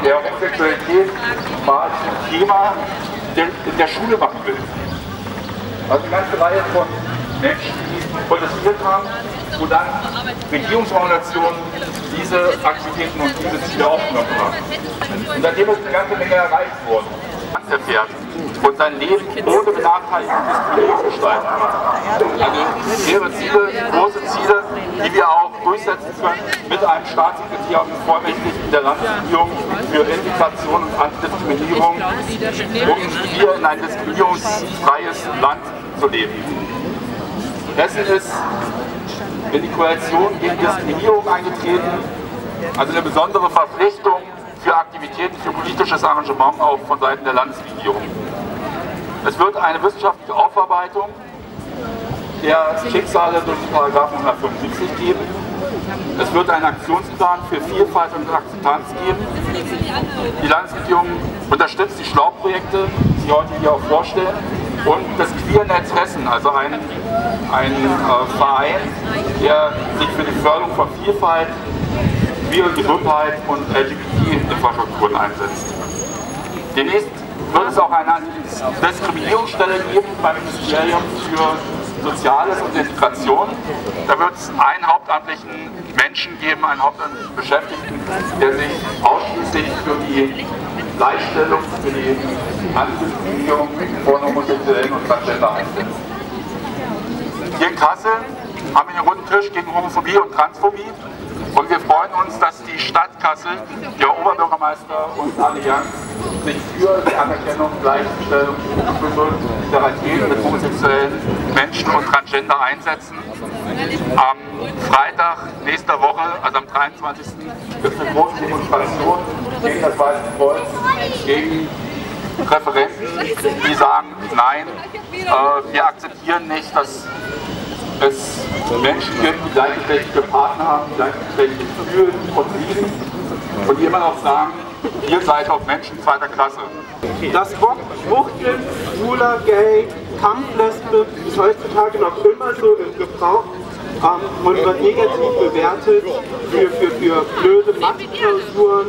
der Homosexualität mal zum Thema in der Schule machen will. Also eine ganze Reihe von Menschen, die protestiert haben, wo dann Regierungsorganisationen diese Aktivitäten und diese Ziele aufgenommen haben. Und seitdem ist eine ganze Menge erreicht worden. Erfährt und sein Leben ohne Benachteiligung gestalten kann. Also mehrere Ziele, große Ziele, die wir auch durchsetzen können mit einem Staatssekretär und Bevollmächtigten der Landesregierung für Integration und Antidiskriminierung, um hier in ein diskriminierungsfreies Land zu leben. Hessen ist in die Koalition gegen Diskriminierung eingetreten, also eine besondere Verpflichtung für Aktivitäten, für politisches Engagement auch von Seiten der Landesregierung. Es wird eine wissenschaftliche Aufarbeitung der Schicksale durch die § 175 geben. Es wird einen Aktionsplan für Vielfalt und Akzeptanz geben. Die Landesregierung unterstützt die Schlauprojekte, die Sie heute hier auch vorstellen, und das Queernetz Hessen, also ein Verein, der sich für die Förderung von Vielfalt, queere Gesundheit und LGBT-Infrastrukturen einsetzt. Demnächst wird es auch eine Diskriminierungsstelle geben beim Ministerium für Soziales und Integration. Da wird es einen hauptamtlichen Menschen geben, einen hauptamtlichen Beschäftigten, der sich ausschließlich für die Gleichstellung, für die Antidiskriminierung von Homosexuellen und Transgender einsetzt. Hier in Kassel haben wir einen runden Tisch gegen Homophobie und Transphobie. Und wir freuen uns, dass die Stadt Kassel, der Oberbürgermeister und Allianz sich für die Anerkennung, Gleichstellung und Solidarität mit homosexuellen Menschen und Transgender einsetzen. Am Freitag nächster Woche, also am 23. ist eine große Demonstration gegen das Weiße Kreuz, gegen Referenten, die sagen, nein, wir akzeptieren nicht, dass es Menschen gibt, die gleichgeschlechtliche Partner haben, die gleichgeschlechtlich fühlen und lieben, und die immer noch sagen, ihr seid auch Menschen zweiter Klasse. Das Wort Schwuchtel, Schwuler, Gay, Kampflesbe ist heutzutage noch immer so im Gebrauch und wird negativ bewertet für blöde Mathe-Klausuren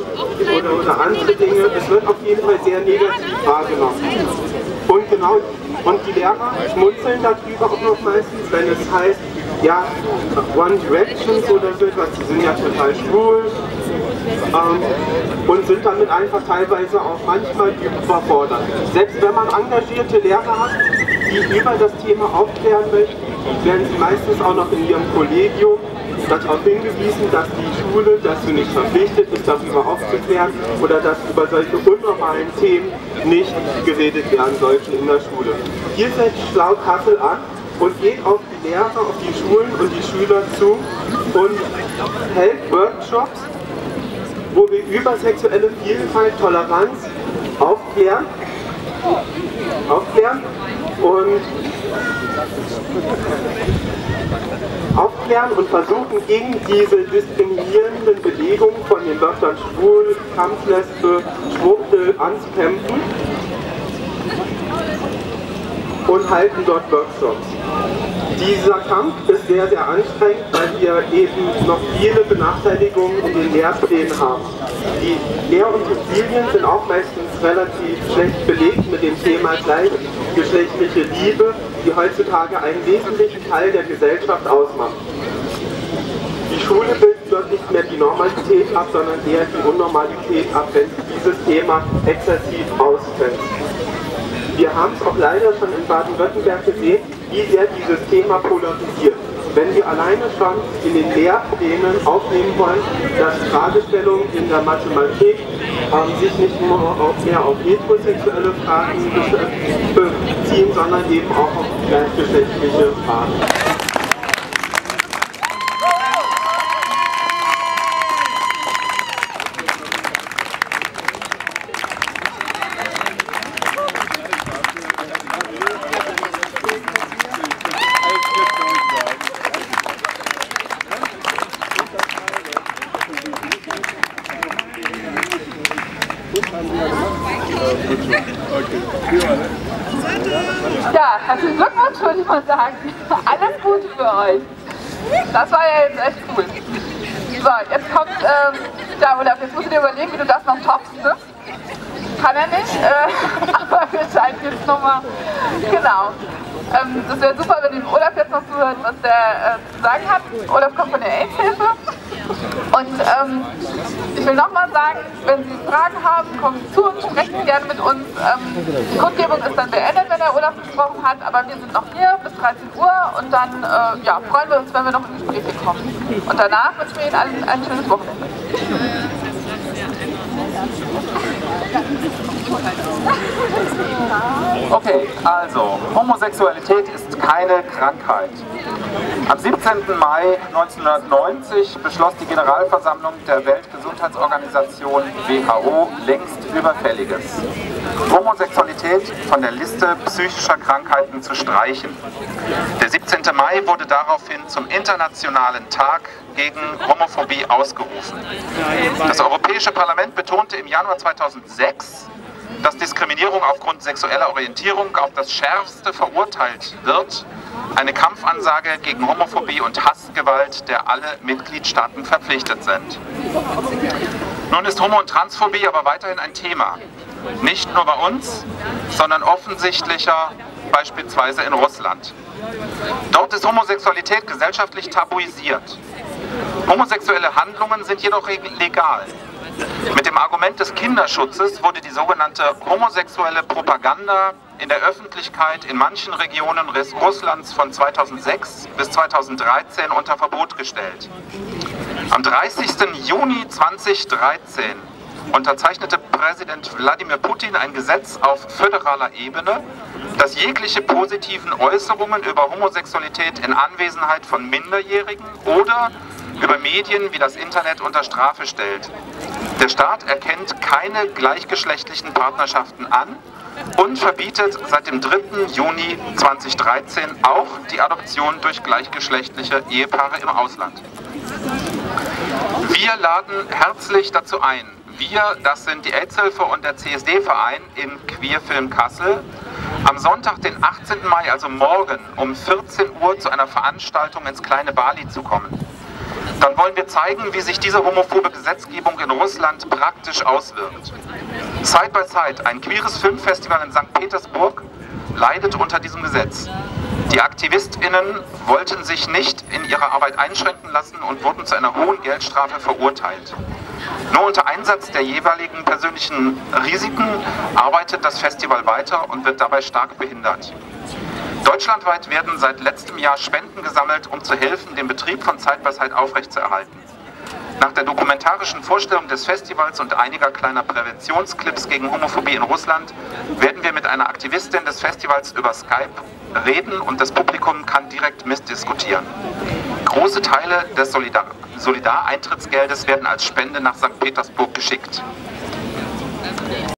oder andere Dinge. Es wird auf jeden Fall sehr negativ wahrgenommen. Und die Lehrer schmunzeln darüber auch noch meistens, wenn es heißt, ja, One Direction oder so etwas, die sind ja total schwul und sind damit einfach teilweise auch manchmal überfordert. Selbst wenn man engagierte Lehrer hat, die über das Thema aufklären möchten, werden sie meistens auch noch in ihrem Kollegium darauf hingewiesen, dass die Schule dazu nicht verpflichtet ist, darüber aufzuklären oder dass über solche unnormalen Themen nicht geredet werden sollte in der Schule. Hier setzt Schlau Kassel an und geht auf die Lehrer, auf die Schulen und die Schüler zu und hält Workshops, wo wir über sexuelle Vielfalt, Toleranz aufklären und versuchen, gegen diese diskriminierenden Bewegungen von den Wörtern schwul, Kampflesbe, Schwuchtel anzukämpfen und halten dort Workshops. Dieser Kampf ist sehr, sehr anstrengend, weil wir eben noch viele Benachteiligungen in den Lehrplänen haben. Die Lehrutensilien sind auch meistens relativ schlecht belegt mit dem Thema gleichgeschlechtliche Liebe, die heutzutage einen wesentlichen Teil der Gesellschaft ausmacht. Die Schule bildet dort nicht mehr die Normalität ab, sondern eher die Unnormalität ab, wenn sie dieses Thema exzessiv ausgrenzt. Wir haben es auch leider schon in Baden-Württemberg gesehen, wie sehr dieses Thema polarisiert. Wenn wir alleine schon in den Lehrplänen aufnehmen wollen, dass Fragestellungen in der Mathematik sich nicht nur mehr auf heterosexuelle Fragen beziehen, sondern eben auch auf gleichgeschlechtliche Fragen. Ja, herzlichen Glückwunsch, würde ich mal sagen. Alles Gute für euch. Das war ja jetzt echt cool. So, jetzt kommt, ja, Olaf, jetzt musst du dir überlegen, wie du das noch toppst, ne? kann er nicht, aber wir schalten jetzt nochmal. Genau. Das wäre super, wenn dem Olaf jetzt noch zuhört, was der zu sagen hat. Olaf kommt von der AIDS-Hilfe. Und ich will nochmal sagen, wenn Sie Fragen haben, kommen Sie zu uns, sprechen Sie gerne mit uns. Die Kundgebung ist dann beendet, wenn der Olaf gesprochen hat, aber wir sind noch hier bis 13 Uhr und dann ja, freuen wir uns, wenn wir noch in Gespräche kommen. Und danach wünschen wir Ihnen allen ein schönes Wochenende. Okay, also, Homosexualität ist keine Krankheit. Am 17. Mai 1990 beschloss die Generalversammlung der Weltgesundheitsorganisation WHO längst Überfälliges: Homosexualität von der Liste psychischer Krankheiten zu streichen. Der 17. Mai wurde daraufhin zum Internationalen Tag gegen Homophobie ausgerufen. Das Europäische Parlament betonte im Januar 2006, dass Diskriminierung aufgrund sexueller Orientierung auf das Schärfste verurteilt wird, eine Kampfansage gegen Homophobie und Hassgewalt, der alle Mitgliedstaaten verpflichtet sind. Nun ist Homo- und Transphobie aber weiterhin ein Thema. Nicht nur bei uns, sondern offensichtlicher beispielsweise in Russland. Dort ist Homosexualität gesellschaftlich tabuisiert. Homosexuelle Handlungen sind jedoch legal. Mit dem Argument des Kinderschutzes wurde die sogenannte homosexuelle Propaganda in der Öffentlichkeit in manchen Regionen Russlands von 2006 bis 2013 unter Verbot gestellt. Am 30. Juni 2013 unterzeichnete Präsident Wladimir Putin ein Gesetz auf föderaler Ebene, das jegliche positiven Äußerungen über Homosexualität in Anwesenheit von Minderjährigen oder über Medien wie das Internet unter Strafe stellt. Der Staat erkennt keine gleichgeschlechtlichen Partnerschaften an und verbietet seit dem 3. Juni 2013 auch die Adoption durch gleichgeschlechtliche Ehepaare im Ausland. Wir laden herzlich dazu ein. Wir, das sind die AIDS-Hilfe und der CSD-Verein in Queerfilm Kassel, am Sonntag, den 18. Mai, also morgen um 14 Uhr zu einer Veranstaltung ins kleine Bali zu kommen. Dann wollen wir zeigen, wie sich diese homophobe Gesetzgebung in Russland praktisch auswirkt. Side by Side, ein queeres Filmfestival in St. Petersburg, leidet unter diesem Gesetz. Die AktivistInnen wollten sich nicht in ihrer Arbeit einschränken lassen und wurden zu einer hohen Geldstrafe verurteilt. Nur unter Einsatz der jeweiligen persönlichen Risiken arbeitet das Festival weiter und wird dabei stark behindert. Deutschlandweit werden seit letztem Jahr Spenden gesammelt, um zu helfen, den Betrieb von Side by Side aufrechtzuerhalten. Nach der dokumentarischen Vorstellung des Festivals und einiger kleiner Präventionsclips gegen Homophobie in Russland werden wir mit einer Aktivistin des Festivals über Skype reden und das Publikum kann direkt mitdiskutieren. Große Teile des Solidar-Eintrittsgeldes werden als Spende nach St. Petersburg geschickt.